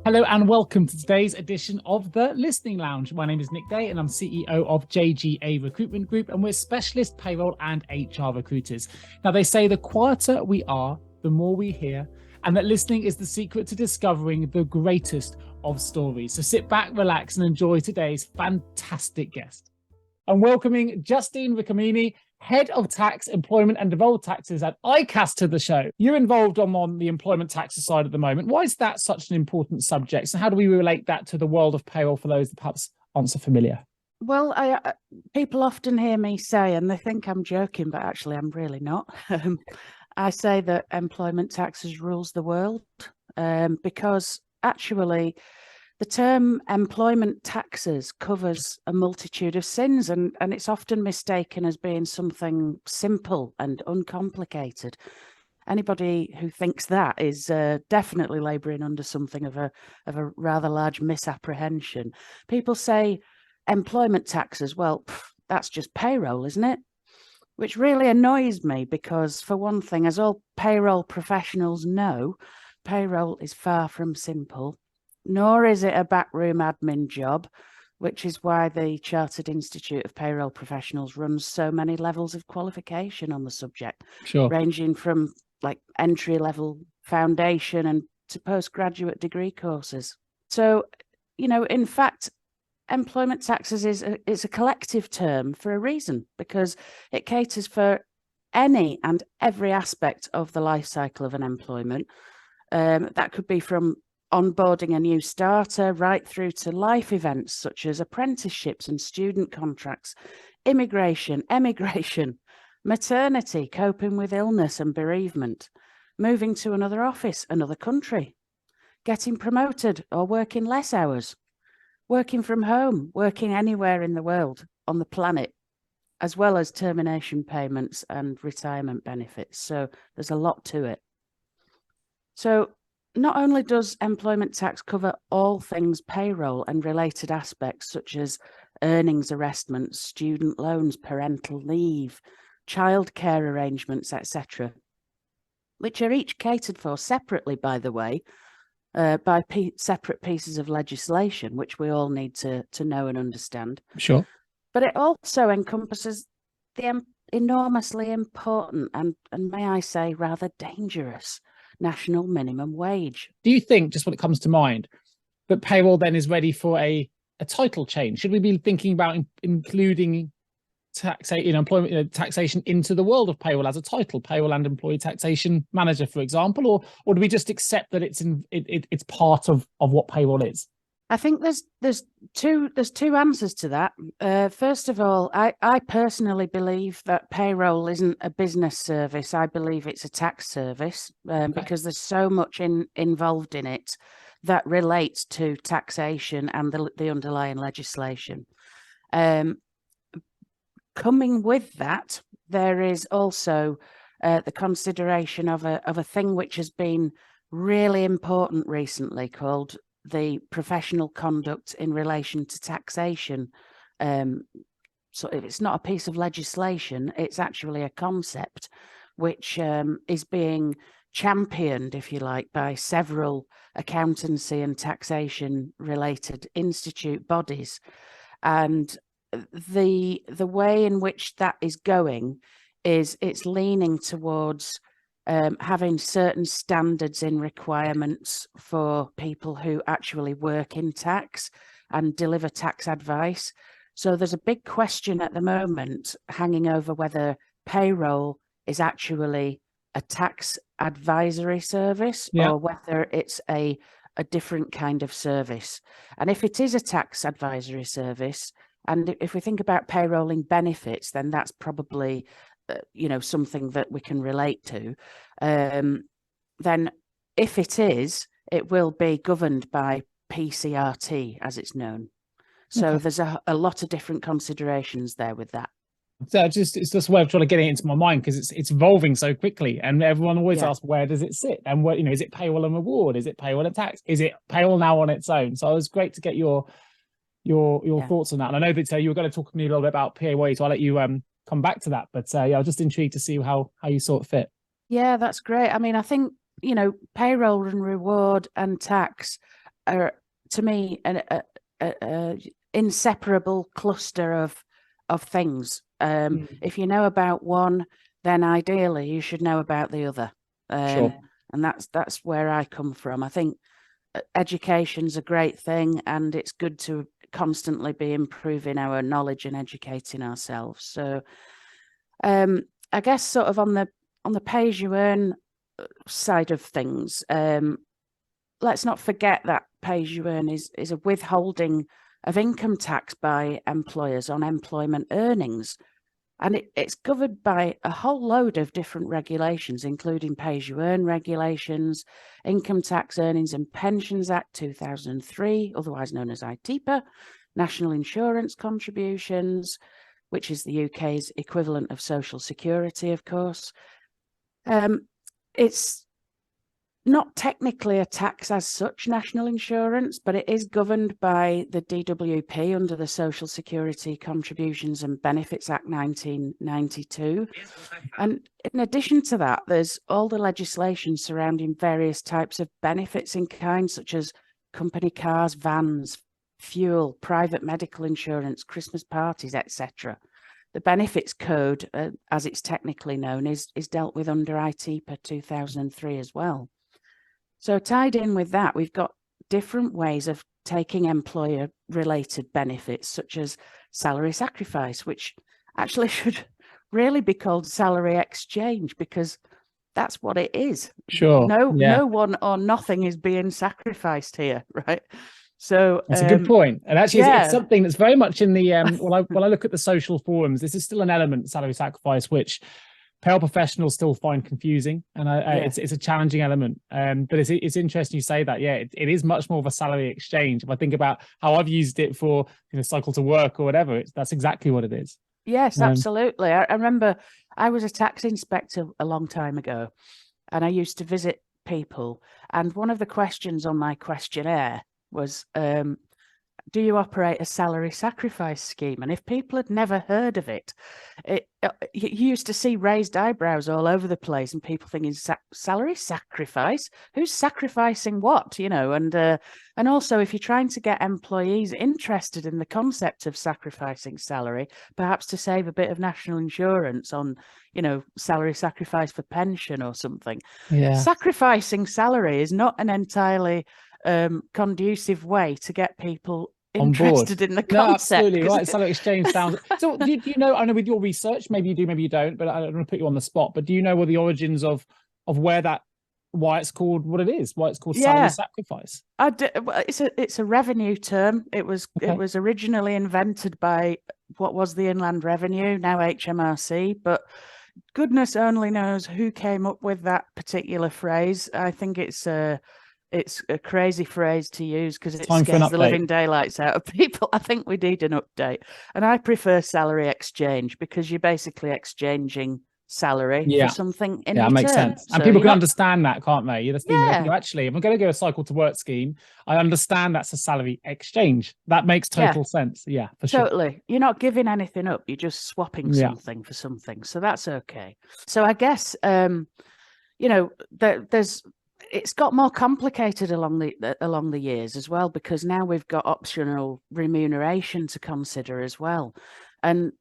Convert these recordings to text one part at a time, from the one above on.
Hello and welcome to today's edition of the Listening Lounge. My name is Nick Day and I'm CEO of JGA Recruitment Group, and we're specialist payroll and HR recruiters. Now, they say the quieter we are, the more we hear, and that listening is the secret to discovering the greatest of stories. So sit back, relax, and enjoy today's fantastic guest. I'm welcoming Justine Riccomini, Head of Tax, Employment and Devolved Taxes at ICAS, to the show. You're involved on the employment taxes side at the moment. Why is that such an important subject? So how do we relate that to the world of payroll for those that perhaps aren't so familiar? Well, people often hear me say, and they think I'm joking, but actually I'm really not. I say that employment taxes rules the world because actually the term employment taxes covers a multitude of sins, and it's often mistaken as being something simple and uncomplicated. Anybody who thinks that is definitely labouring under something of a rather large misapprehension. People say employment taxes, well, that's just payroll, isn't it? Which really annoys me because, for one thing, as all payroll professionals know, payroll is far from simple. Nor is it a backroom admin job, which is why the Chartered Institute of Payroll Professionals runs so many levels of qualification on the subject, ranging from like entry-level foundation and to postgraduate degree courses. So, in fact, employment taxes is a collective term for a reason, because it caters for any and every aspect of the life cycle of an employment. That could be from onboarding a new starter right through to life events such as apprenticeships and student contracts, immigration, emigration, maternity, coping with illness and bereavement, moving to another office, another country, getting promoted or working less hours, working from home, working anywhere in the world on the planet, as well as termination payments and retirement benefits. So there's a lot to it. So not only does employment tax cover all things payroll and related aspects such as earnings arrestments, student loans, parental leave, childcare arrangements, etc., which are each catered for separately, by the way, by separate pieces of legislation, which we all need to know and understand. Sure. But it also encompasses the enormously important and may I say, rather dangerous national minimum wage. Do you think, just when it comes to mind, that payroll then is ready for a title change? Should we be thinking about including employment taxation into the world of payroll as a title, payroll and employee taxation manager, for example, or do we just accept that it's part of what payroll is? I think there's two answers to that. First of all, I personally believe that payroll isn't a business service. I believe it's a tax service because there's so much involved in it that relates to taxation and the underlying legislation. Coming with that, there is also the consideration of a thing which has been really important recently called the professional conduct in relation to taxation. So if it's not a piece of legislation, it's actually a concept which is being championed, if you like, by several accountancy and taxation related institute bodies. And the way in which that is going is it's leaning towards having certain standards in requirements for people who actually work in tax and deliver tax advice. So there's a big question at the moment hanging over whether payroll is actually a tax advisory service or whether it's a different kind of service. And if it is a tax advisory service, and if we think about payrolling benefits, then that's probably something that we can relate to. Then if it is, it will be governed by PCRT, as it's known. So there's a lot of different considerations there with that. So it's just a way of trying to get it into my mind, because it's evolving so quickly, and everyone always asks, where does it sit? And what, is it payroll and reward? Is it payroll and tax? Is it payroll now on its own? So it was great to get your thoughts on that. And I know that you were going to talk to me a little bit about PAYE, so I'll let you come back to that. But I was just intrigued to see how you saw it fit. Yeah, that's great. I mean, I think, payroll and reward and tax are to me an inseparable cluster of things. If you know about one, then ideally you should know about the other. Sure. And that's where I come from. I think education's a great thing, and it's good to constantly be improving our knowledge and educating ourselves. So I guess sort of on the pay as you earn side of things, let's not forget that pay as you earn is a withholding of income tax by employers on employment earnings. And it's governed by a whole load of different regulations, including pay as you earn regulations, Income Tax Earnings and Pensions Act 2003, otherwise known as ITIPA, National Insurance Contributions, which is the UK's equivalent of Social Security, of course. It's not technically a tax as such, national insurance, but it is governed by the DWP under the Social Security Contributions and Benefits Act 1992. And in addition to that, there's all the legislation surrounding various types of benefits in kind, such as company cars, vans, fuel, private medical insurance, Christmas parties, etc. The benefits code, as it's technically known, is dealt with under ITIPA 2003 as well. So tied in with that, we've got different ways of taking employer-related benefits, such as salary sacrifice, which actually should really be called salary exchange, because that's what it is. Sure. No one or nothing is being sacrificed here, right? So that's a good point. And actually, it's something that's very much in the when I look at the social forums, this is still an element, salary sacrifice, which payroll professionals still find confusing, and it's a challenging element. But it's interesting you say that. Yeah, it is much more of a salary exchange. If I think about how I've used it for cycle to work or whatever, that's exactly what it is. Yes, absolutely. I remember I was a tax inspector a long time ago, and I used to visit people, and one of the questions on my questionnaire was, do you operate a salary sacrifice scheme? And if people had never heard of it, you used to see raised eyebrows all over the place, and people thinking, salary sacrifice? Who's sacrificing what? And also, if you're trying to get employees interested in the concept of sacrificing salary, perhaps to save a bit of national insurance on, salary sacrifice for pension or something. Yeah. Sacrificing salary is not an entirely conducive way to get people interested in the concept. No, absolutely right. Salary exchange sounds. So do you know? I know with your research, maybe you do, maybe you don't. But I don't want to put you on the spot. But do you know what the origins of why it's called what it is? Why it's called salary sacrifice? It's a revenue term. It was originally invented by what was the Inland Revenue, now HMRC, but goodness only knows who came up with that particular phrase. I think it's a crazy phrase to use because it scares the living daylights out of people. I think we need an update. And I prefer salary exchange because you're basically exchanging salary for something in return. That makes sense. And people can understand that, can't they? Actually, if I'm going to go a cycle to work scheme, I understand that's a salary exchange. That makes total sense. Yeah, for sure. Totally. You're not giving anything up. You're just swapping something for something. So that's okay. So I guess, it's got more complicated along the years as well, because now we've got optional remuneration to consider as well. And,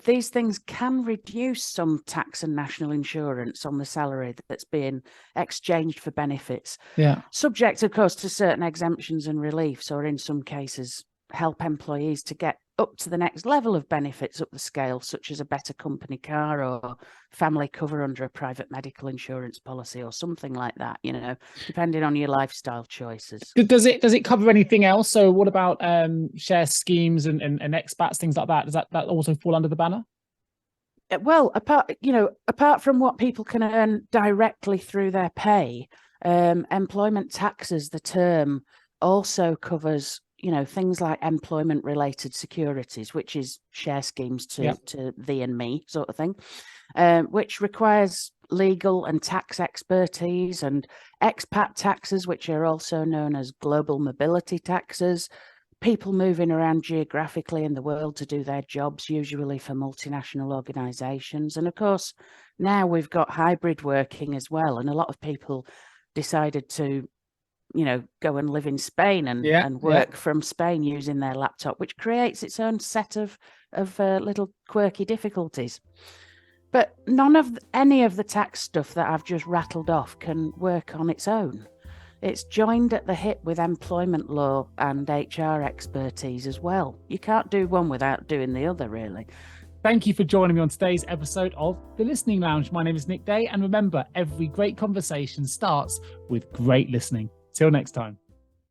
these things can reduce some tax and national insurance on the salary that's being exchanged for benefits. Yeah. Subject, of course, to certain exemptions and reliefs, or in some cases, help employees to get up to the next level of benefits up the scale, such as a better company car or family cover under a private medical insurance policy or something like that, depending on your lifestyle choices. Does it cover anything else? So what about share schemes and expats, things like that? Does that also fall under the banner? Well, apart from what people can earn directly through their pay, employment taxes, the term, also covers things like employment related securities, which is share schemes to thee and me sort of thing, which requires legal and tax expertise, and expat taxes, which are also known as global mobility taxes, people moving around geographically in the world to do their jobs, usually for multinational organizations. And of course, now we've got hybrid working as well. And a lot of people decided to go and live in Spain and work from Spain using their laptop, which creates its own set of little quirky difficulties. But any of the tax stuff that I've just rattled off can work on its own. It's joined at the hip with employment law and HR expertise as well. You can't do one without doing the other, really. Thank you for joining me on today's episode of The Listening Lounge. My name is Nick Day, and remember, every great conversation starts with great listening. Till next time.